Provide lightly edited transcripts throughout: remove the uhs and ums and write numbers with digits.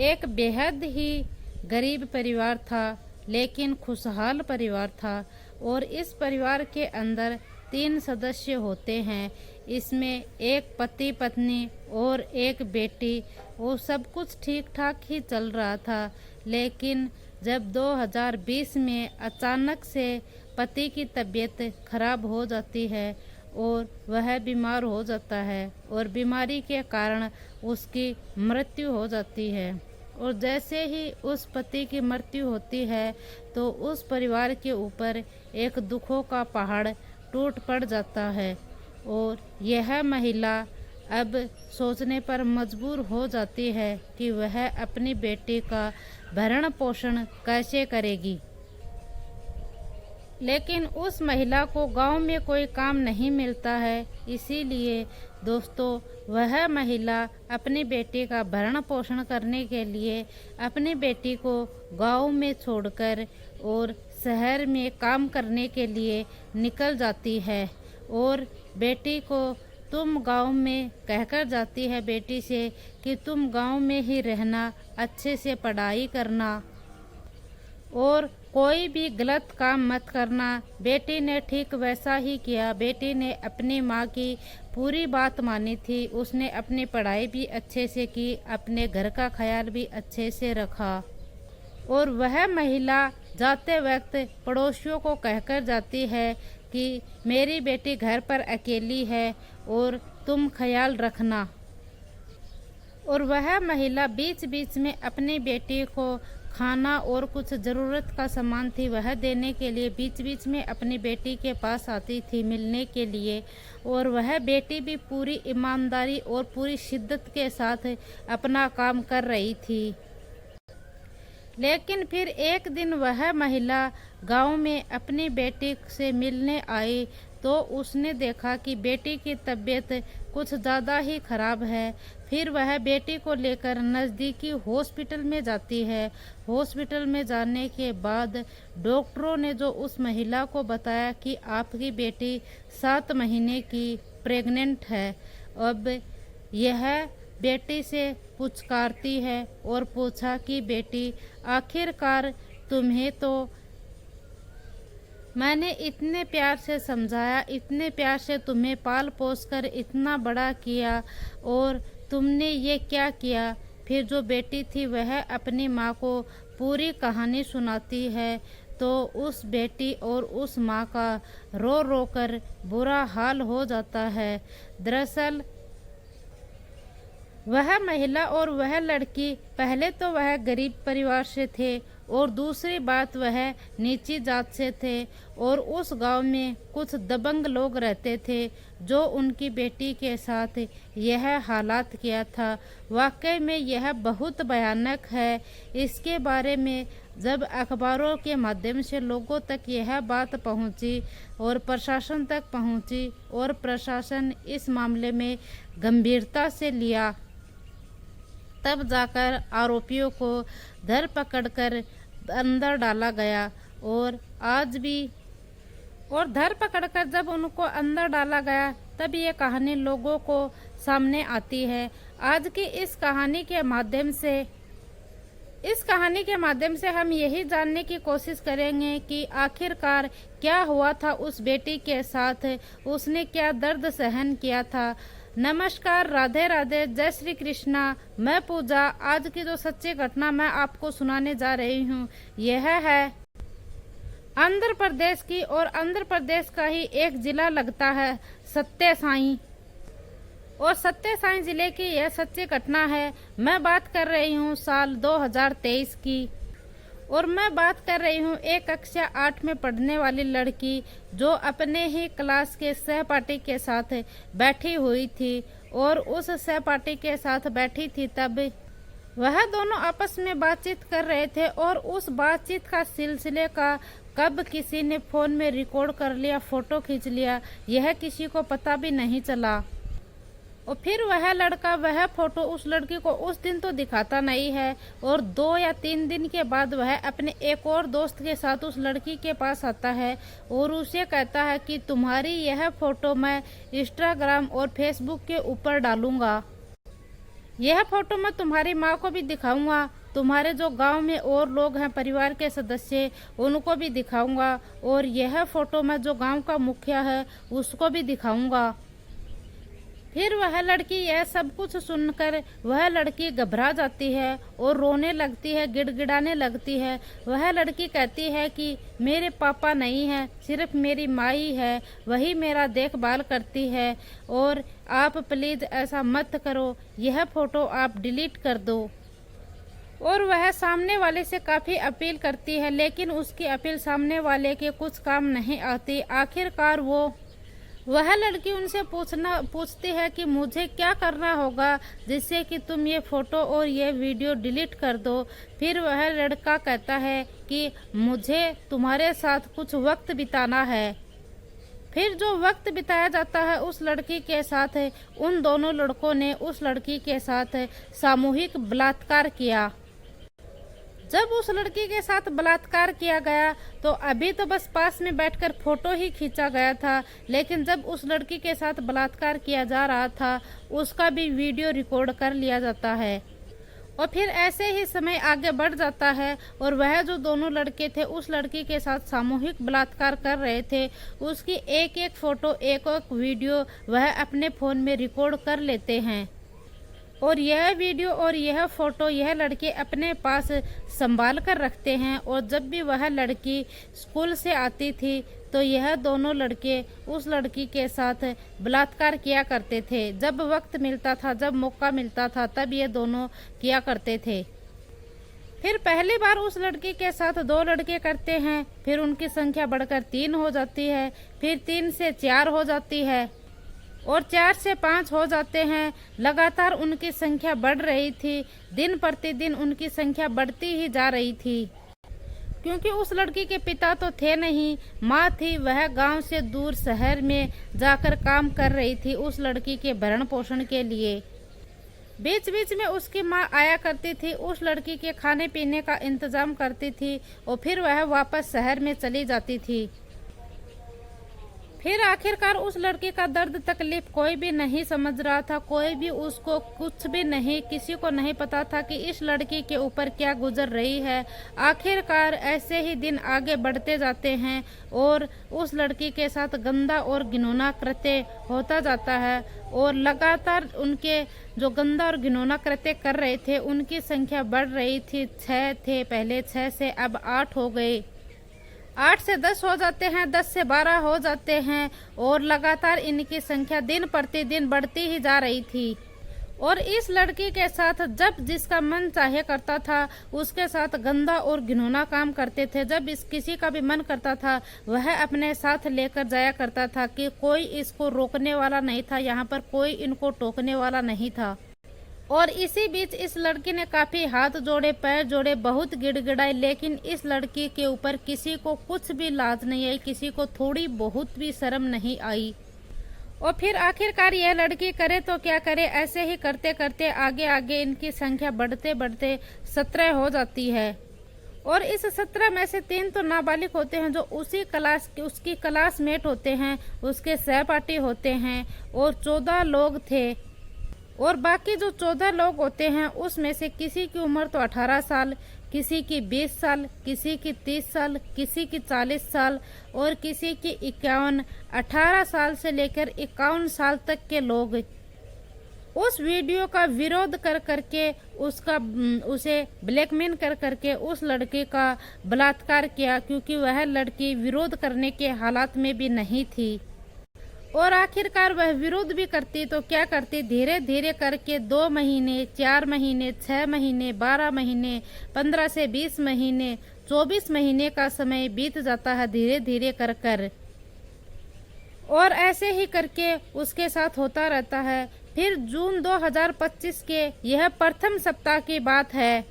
एक बेहद ही गरीब परिवार था, लेकिन खुशहाल परिवार था। और इस परिवार के अंदर 3 सदस्य होते हैं। इसमें एक पति पत्नी और एक बेटी। और सब कुछ ठीक ठाक ही चल रहा था। लेकिन जब 2020 में अचानक से पति की तबीयत खराब हो जाती है और वह बीमार हो जाता है और बीमारी के कारण उसकी मृत्यु हो जाती है। और जैसे ही उस पति की मृत्यु होती है तो उस परिवार के ऊपर एक दुखों का पहाड़ टूट पड़ जाता है। और यह महिला अब सोचने पर मजबूर हो जाती है कि वह अपनी बेटी का भरण पोषण कैसे करेगी। लेकिन उस महिला को गांव में कोई काम नहीं मिलता है। इसीलिए दोस्तों, वह महिला अपनी बेटी का भरण पोषण करने के लिए अपनी बेटी को गांव में छोड़कर और शहर में काम करने के लिए निकल जाती है। और बेटी को तुम गांव में कहकर जाती है बेटी से कि तुम गांव में ही रहना, अच्छे से पढ़ाई करना और कोई भी गलत काम मत करना। बेटी ने ठीक वैसा ही किया। बेटी ने अपनी माँ की पूरी बात मानी थी। उसने अपनी पढ़ाई भी अच्छे से की, अपने घर का ख्याल भी अच्छे से रखा। और वह महिला जाते वक्त पड़ोसियों को कहकर जाती है कि मेरी बेटी घर पर अकेली है और तुम ख्याल रखना। और वह महिला बीच बीच में अपनी बेटी को खाना और कुछ ज़रूरत का सामान थी वह देने के लिए बीच बीच में अपनी बेटी के पास आती थी मिलने के लिए। और वह बेटी भी पूरी ईमानदारी और पूरी शिद्दत के साथ अपना काम कर रही थी। लेकिन फिर एक दिन वह महिला गांव में अपनी बेटी से मिलने आई तो उसने देखा कि बेटी की तबीयत कुछ ज़्यादा ही खराब है। फिर वह बेटी को लेकर नज़दीकी हॉस्पिटल में जाती है। हॉस्पिटल में जाने के बाद डॉक्टरों ने जो उस महिला को बताया कि आपकी बेटी 7 महीने की प्रेग्नेंट है। अब यह बेटी से पुचकारती है और पूछा कि बेटी, आखिरकार तुम्हें तो मैंने इतने प्यार से समझाया, इतने प्यार से तुम्हें पाल पोस कर इतना बड़ा किया और तुमने ये क्या किया। फिर जो बेटी थी वह अपनी माँ को पूरी कहानी सुनाती है तो उस बेटी और उस माँ का रो रो कर बुरा हाल हो जाता है। दरअसल वह महिला और वह लड़की, पहले तो वह गरीब परिवार से थे और दूसरी बात वह नीची जात से थे। और उस गांव में कुछ दबंग लोग रहते थे जो उनकी बेटी के साथ यह हालात किया था। वाकई में यह बहुत भयानक है। इसके बारे में जब अखबारों के माध्यम से लोगों तक यह बात पहुंची और प्रशासन तक पहुंची और प्रशासन इस मामले में गंभीरता से लिया, तब जाकर आरोपियों को धर पकड़कर अंदर डाला गया। और आज भी धर पकड़कर जब उनको अंदर डाला गया तब ये कहानी लोगों को सामने आती है। आज की इस कहानी के माध्यम से हम यही जानने की कोशिश करेंगे कि आखिरकार क्या हुआ था उस बेटी के साथ, उसने क्या दर्द सहन किया था। नमस्कार, राधे राधे, जय श्री कृष्णा। मैं पूजा। आज की जो सच्ची घटना मैं आपको सुनाने जा रही हूँ यह है आंध्र प्रदेश की। और आंध्र प्रदेश का ही एक जिला लगता है सत्य साई। और सत्य साई जिले की यह सच्ची घटना है। मैं बात कर रही हूँ साल 2023 की। और मैं बात कर रही हूँ एक कक्षा 8 में पढ़ने वाली लड़की जो अपने ही क्लास के सहपाठी के साथ बैठी हुई थी। और उस सहपाठी के साथ बैठी थी तब वह दोनों आपस में बातचीत कर रहे थे। और उस बातचीत का सिलसिले का कब किसी ने फ़ोन में रिकॉर्ड कर लिया, फ़ोटो खींच लिया, यह किसी को पता भी नहीं चला। और फिर वह लड़का वह फोटो उस लड़की को उस दिन तो दिखाता नहीं है। और 2 या 3 दिन के बाद वह अपने एक और दोस्त के साथ उस लड़की के पास आता है और उसे कहता है कि तुम्हारी यह फोटो मैं इंस्टाग्राम और फेसबुक के ऊपर डालूंगा। यह फोटो मैं तुम्हारी माँ को भी दिखाऊंगा, तुम्हारे जो गांव में और लोग हैं परिवार के सदस्य उनको भी दिखाऊंगा, और यह फोटो मैं जो गांव का मुखिया है उसको भी दिखाऊंगा। फिर वह लड़की यह सब कुछ सुनकर वह लड़की घबरा जाती है और रोने लगती है, गिड़गिड़ाने लगती है। वह लड़की कहती है कि मेरे पापा नहीं है, सिर्फ मेरी माँ ही है, वही मेरा देखभाल करती है, और आप प्लीज़ ऐसा मत करो, यह फ़ोटो आप डिलीट कर दो। और वह सामने वाले से काफ़ी अपील करती है, लेकिन उसकी अपील सामने वाले के कुछ काम नहीं आती। आखिरकार वह लड़की उनसे पूछती है कि मुझे क्या करना होगा जिससे कि तुम ये फ़ोटो और ये वीडियो डिलीट कर दो। फिर वह लड़का कहता है कि मुझे तुम्हारे साथ कुछ वक्त बिताना है। फिर जो वक्त बिताया जाता है उस लड़की के साथ, उन दोनों लड़कों ने उस लड़की के साथ सामूहिक बलात्कार किया। जब उस लड़की के साथ बलात्कार किया गया तो अभी तो बस पास में बैठकर फोटो ही खींचा गया था, लेकिन जब उस लड़की के साथ बलात्कार किया जा रहा था उसका भी वीडियो रिकॉर्ड कर लिया जाता है। और फिर ऐसे ही समय आगे बढ़ जाता है और वह जो दोनों लड़के थे उस लड़की के साथ सामूहिक बलात्कार कर रहे थे, उसकी एक एक फोटो एक एक वीडियो वह अपने फ़ोन में रिकॉर्ड कर लेते हैं। और यह वीडियो और यह फ़ोटो यह लड़के अपने पास संभाल कर रखते हैं। और जब भी वह लड़की स्कूल से आती थी तो यह दोनों लड़के उस लड़की के साथ बलात्कार किया करते थे। जब वक्त मिलता था, जब मौका मिलता था, तब ये दोनों किया करते थे। फिर पहली बार उस लड़की के साथ 2 लड़के करते हैं, फिर उनकी संख्या बढ़कर 3 हो जाती है, फिर 3 से 4 हो जाती है और 4 से 5 हो जाते हैं। लगातार उनकी संख्या बढ़ रही थी, दिन प्रतिदिन उनकी संख्या बढ़ती ही जा रही थी, क्योंकि उस लड़की के पिता तो थे नहीं, माँ थी। वह गांव से दूर शहर में जाकर काम कर रही थी उस लड़की के भरण पोषण के लिए। बीच बीच में उसकी माँ आया करती थी, उस लड़की के खाने पीने का इंतजाम करती थी और फिर वह वापस शहर में चली जाती थी। फिर आखिरकार उस लड़की का दर्द तकलीफ कोई भी नहीं समझ रहा था, कोई भी उसको कुछ भी नहीं, किसी को नहीं पता था कि इस लड़की के ऊपर क्या गुजर रही है। आखिरकार ऐसे ही दिन आगे बढ़ते जाते हैं और उस लड़की के साथ गंदा और घिनौना कृत्य होता जाता है और लगातार उनके जो गंदा और घिनौना कृत्य कर रहे थे उनकी संख्या बढ़ रही थी। 6 थे पहले, 6 से अब 8 हो गए, 8 से 10 हो जाते हैं, 10 से 12 हो जाते हैं और लगातार इनकी संख्या दिन प्रतिदिन बढ़ती ही जा रही थी। और इस लड़की के साथ जब जिसका मन चाहे करता था उसके साथ गंदा और घिनौना काम करते थे। जब किसी का भी मन करता था वह अपने साथ लेकर जाया करता था कि कोई इसको रोकने वाला नहीं था, यहाँ पर कोई इनको टोकने वाला नहीं था। और इसी बीच इस लड़की ने काफी हाथ जोड़े, पैर जोड़े, बहुत गिड़गिड़ाए, लेकिन इस लड़की के ऊपर किसी को कुछ भी लाज नहीं आई, किसी को थोड़ी बहुत भी शर्म नहीं आई। और फिर आखिरकार यह लड़की करे तो क्या करे, ऐसे ही करते करते आगे आगे इनकी संख्या बढ़ते बढ़ते 17 हो जाती है। और इस 17 में से 3 तो नाबालिग होते हैं जो उसकी क्लासमेट होते हैं, उसके सहपाठी होते हैं, और 14 लोग थे। और बाकी जो 14 लोग होते हैं उसमें से किसी की उम्र तो 18 साल, किसी की 20 साल, किसी की 30 साल, किसी की 40 साल और किसी की 51, 18 साल से लेकर 51 साल तक के लोग उस वीडियो का विरोध कर करके उसे ब्लैकमेल कर करके उस लड़के का बलात्कार किया, क्योंकि वह लड़की विरोध करने के हालात में भी नहीं थी। और आखिरकार वह विरोध भी करती तो क्या करती, धीरे धीरे करके 2 महीने, 4 महीने, 6 महीने, 12 महीने, 15 से 20 महीने, 24 महीने का समय बीत जाता है धीरे धीरे कर कर। और ऐसे ही करके उसके साथ होता रहता है। फिर जून 2025 के यह प्रथम सप्ताह की बात है,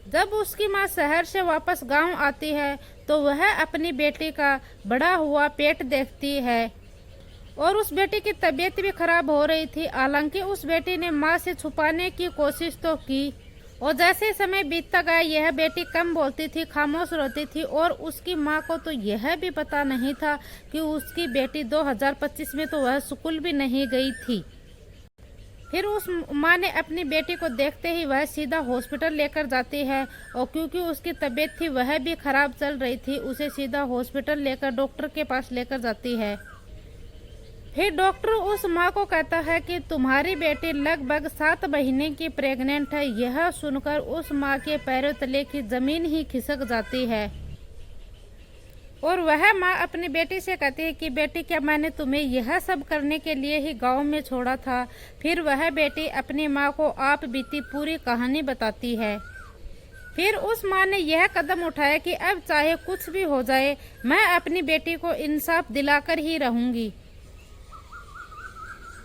जब उसकी माँ शहर से वापस गांव आती है तो वह अपनी बेटी का बढ़ा हुआ पेट देखती है और उस बेटी की तबीयत भी खराब हो रही थी। हालांकि उस बेटी ने माँ से छुपाने की कोशिश तो की और जैसे समय बीतता गया यह बेटी कम बोलती थी, खामोश रहती थी और उसकी माँ को तो यह भी पता नहीं था कि उसकी बेटी 2025 में तो वह स्कूल भी नहीं गई थी। फिर उस माँ ने अपनी बेटी को देखते ही वह सीधा हॉस्पिटल लेकर जाती है और क्योंकि उसकी तबीयत थी वह भी खराब चल रही थी, उसे सीधा हॉस्पिटल लेकर डॉक्टर के पास लेकर जाती है। फिर डॉक्टर उस माँ को कहता है कि तुम्हारी बेटी लगभग 7 महीने की प्रेग्नेंट है। यह सुनकर उस माँ के पैरों तले की जमीन ही खिसक जाती है और वह माँ अपनी बेटी से कहती है कि बेटी, क्या मैंने तुम्हें यह सब करने के लिए ही गांव में छोड़ा था? फिर वह बेटी अपनी माँ को आप बीती पूरी कहानी बताती है। फिर उस माँ ने यह कदम उठाया कि अब चाहे कुछ भी हो जाए, मैं अपनी बेटी को इंसाफ दिलाकर ही रहूंगी।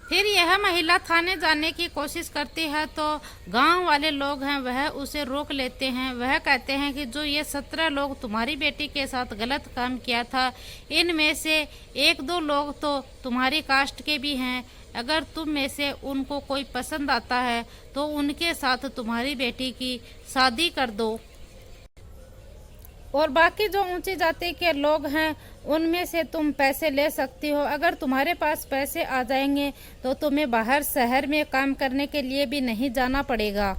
फिर यह महिला थाने जाने की कोशिश करती है तो गांव वाले लोग हैं वह उसे रोक लेते हैं। वह कहते हैं कि जो ये 17 लोग तुम्हारी बेटी के साथ गलत काम किया था, इनमें से 1-2 लोग तो तुम्हारी कास्ट के भी हैं। अगर तुम में से उनको कोई पसंद आता है तो उनके साथ तुम्हारी बेटी की शादी कर दो और बाकी जो ऊंची जाति के लोग हैं उनमें से तुम पैसे ले सकती हो। अगर तुम्हारे पास पैसे आ जाएंगे तो तुम्हें बाहर शहर में काम करने के लिए भी नहीं जाना पड़ेगा।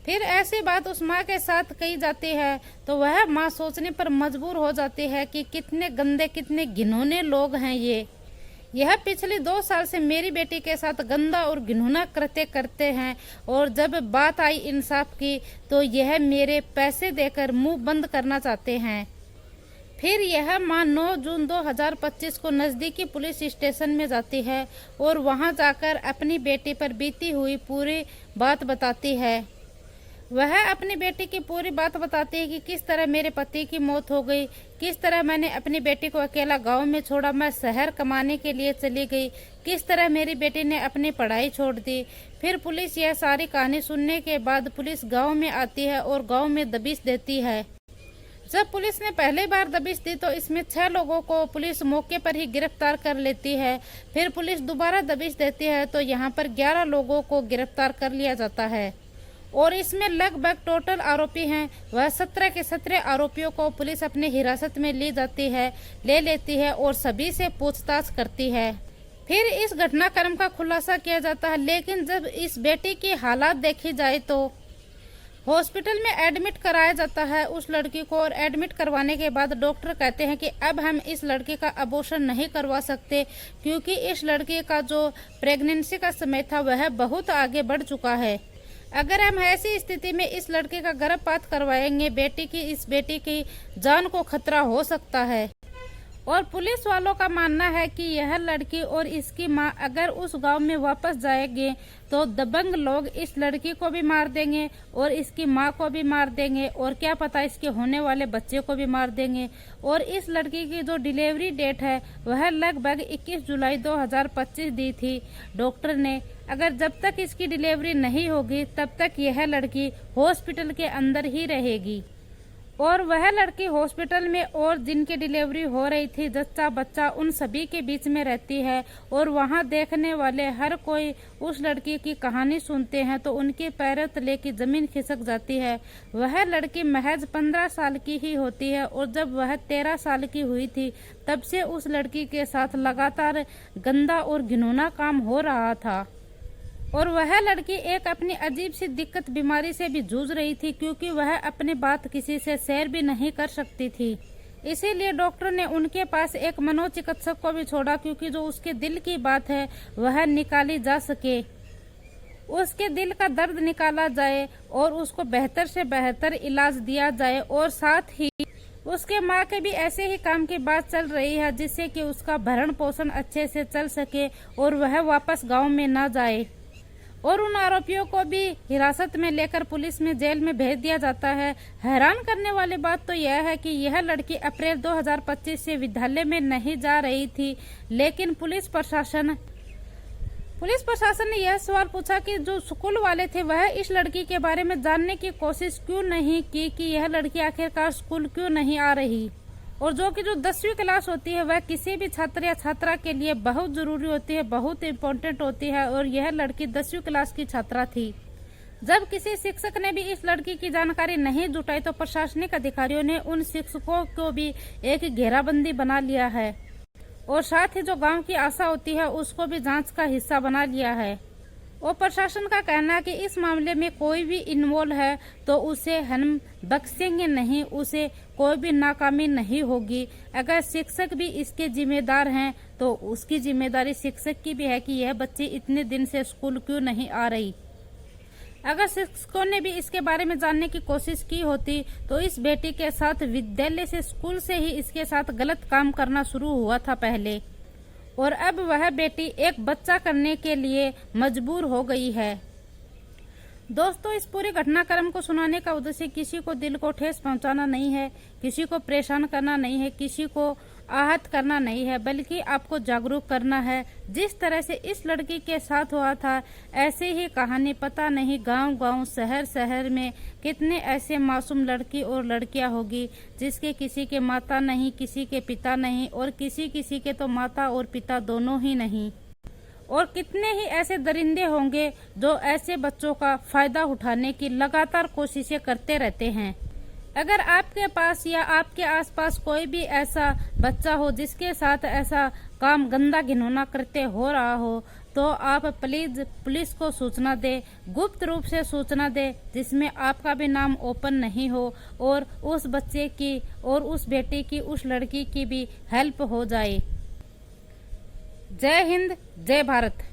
फिर ऐसी बात उस माँ के साथ कही जाती है तो वह माँ सोचने पर मजबूर हो जाती है कि कितने गंदे, कितने घिनौने लोग हैं ये। यह पिछले 2 साल से मेरी बेटी के साथ गंदा और घिनौना कृत्य करते हैं और जब बात आई इंसाफ की तो यह मेरे पैसे देकर मुंह बंद करना चाहते हैं। फिर यह माँ 9 जून 2025 को नज़दीकी पुलिस स्टेशन में जाती है और वहां जाकर अपनी बेटी पर बीती हुई पूरी बात बताती है। वह अपनी बेटी की पूरी बात बताती है कि किस तरह मेरे पति की मौत हो गई, किस तरह मैंने अपनी बेटी को अकेला गांव में छोड़ा, मैं शहर कमाने के लिए चली गई, किस तरह मेरी बेटी ने अपनी पढ़ाई छोड़ दी। फिर पुलिस यह सारी कहानी सुनने के बाद पुलिस गांव में आती है और गांव में दबिश देती है। जब पुलिस ने पहली बार दबिश दी तो इसमें 6 लोगों को पुलिस मौके पर ही गिरफ्तार कर लेती है। फिर पुलिस दोबारा दबिश देती है तो यहाँ पर 11 लोगों को गिरफ्तार कर लिया जाता है और इसमें लगभग टोटल आरोपी हैं वह 17 के 17 आरोपियों को पुलिस अपनी हिरासत में ले लेती है और सभी से पूछताछ करती है। फिर इस घटनाक्रम का खुलासा किया जाता है। लेकिन जब इस बेटी की हालात देखी जाए तो हॉस्पिटल में एडमिट कराया जाता है उस लड़की को और एडमिट करवाने के बाद डॉक्टर कहते हैं कि अब हम इस लड़की का अबॉर्शन नहीं करवा सकते क्योंकि इस लड़की का जो प्रेगनेंसी का समय था वह बहुत आगे बढ़ चुका है। अगर हम ऐसी स्थिति में इस लड़के का गर्भपात करवाएंगे, इस बेटी की जान को खतरा हो सकता है। और पुलिस वालों का मानना है कि यह लड़की और इसकी मां अगर उस गांव में वापस जाएंगे तो दबंग लोग इस लड़की को भी मार देंगे और इसकी मां को भी मार देंगे और क्या पता इसके होने वाले बच्चे को भी मार देंगे। और इस लड़की की जो डिलीवरी डेट है वह लगभग 21 जुलाई 2025 दी थी डॉक्टर ने। अगर जब तक इसकी डिलीवरी नहीं होगी तब तक यह लड़की हॉस्पिटल के अंदर ही रहेगी। और वह लड़की हॉस्पिटल में और जिनकी डिलीवरी हो रही थी जच्चा बच्चा उन सभी के बीच में रहती है और वहां देखने वाले हर कोई उस लड़की की कहानी सुनते हैं तो उनके पैरों तले की जमीन खिसक जाती है। वह लड़की महज 15 साल की ही होती है और जब वह 13 साल की हुई थी तब से उस लड़की के साथ लगातार गंदा और घिनौना काम हो रहा था। और वह लड़की एक अपनी अजीब सी दिक्कत बीमारी से भी जूझ रही थी क्योंकि वह अपनी बात किसी से शेयर भी नहीं कर सकती थी। इसीलिए डॉक्टर ने उनके पास एक मनोचिकित्सक को भी छोड़ा क्योंकि जो उसके दिल की बात है वह निकाली जा सके, उसके दिल का दर्द निकाला जाए और उसको बेहतर से बेहतर इलाज दिया जाए। और साथ ही उसके माँ के भी ऐसे ही काम की बात चल रही है जिससे कि उसका भरण पोषण अच्छे से चल सके और वह वापस गाँव में न जाए। और उन आरोपियों को भी हिरासत में लेकर पुलिस में जेल में भेज दिया जाता है। हैरान करने वाली बात तो यह है कि यह लड़की अप्रैल 2025 से विद्यालय में नहीं जा रही थी, लेकिन पुलिस प्रशासन ने यह सवाल पूछा कि जो स्कूल वाले थे वह इस लड़की के बारे में जानने की कोशिश क्यों नहीं की कि यह लड़की आखिरकार स्कूल क्यों नहीं आ रही। और जो कि जो 10वीं क्लास होती है वह किसी भी छात्र या छात्रा के लिए बहुत जरूरी होती है, बहुत इम्पोर्टेंट होती है। और यह लड़की 10वीं क्लास की छात्रा थी। जब किसी शिक्षक ने भी इस लड़की की जानकारी नहीं जुटाई तो प्रशासनिक अधिकारियों ने उन शिक्षकों को भी एक घेराबंदी बना लिया है और साथ ही जो गांव की आशा होती है उसको भी जांच का हिस्सा बना लिया है। और प्रशासन का कहना है कि इस मामले में कोई भी इन्वॉल्व है तो उसे हम बख्शेंगे नहीं, उसे कोई भी नाकामी नहीं होगी। अगर शिक्षक भी इसके जिम्मेदार हैं तो उसकी जिम्मेदारी शिक्षक की भी है कि यह बच्ची इतने दिन से स्कूल क्यों नहीं आ रही। अगर शिक्षकों ने भी इसके बारे में जानने की कोशिश की होती तो इस बेटी के साथ विद्यालय से, स्कूल से ही इसके साथ गलत काम करना शुरू हुआ था पहले, और अब वह बेटी एक बच्चा करने के लिए मजबूर हो गई है। दोस्तों, इस पूरे घटनाक्रम को सुनाने का उद्देश्य किसी को दिल को ठेस पहुंचाना नहीं है, किसी को परेशान करना नहीं है, किसी को आहत करना नहीं है, बल्कि आपको जागरूक करना है। जिस तरह से इस लड़की के साथ हुआ था, ऐसे ही कहानी पता नहीं गांव-गांव, शहर-शहर में कितने ऐसे मासूम लड़की और लड़कियां होगी जिसके किसी के माता नहीं, किसी के पिता नहीं, और किसी के तो माता और पिता दोनों ही नहीं। और कितने ही ऐसे दरिंदे होंगे जो ऐसे बच्चों का फायदा उठाने की लगातार कोशिशें करते रहते हैं। अगर आपके पास या आपके आसपास कोई भी ऐसा बच्चा हो जिसके साथ ऐसा काम गंदा घिनौना करते हो रहा हो, तो आप प्लीज पुलिस को सूचना दें, गुप्त रूप से सूचना दें, जिसमें आपका भी नाम ओपन नहीं हो, और उस बच्चे की और उस बेटी की, उस लड़की की भी हेल्प हो जाए। जय हिंद, जय भारत।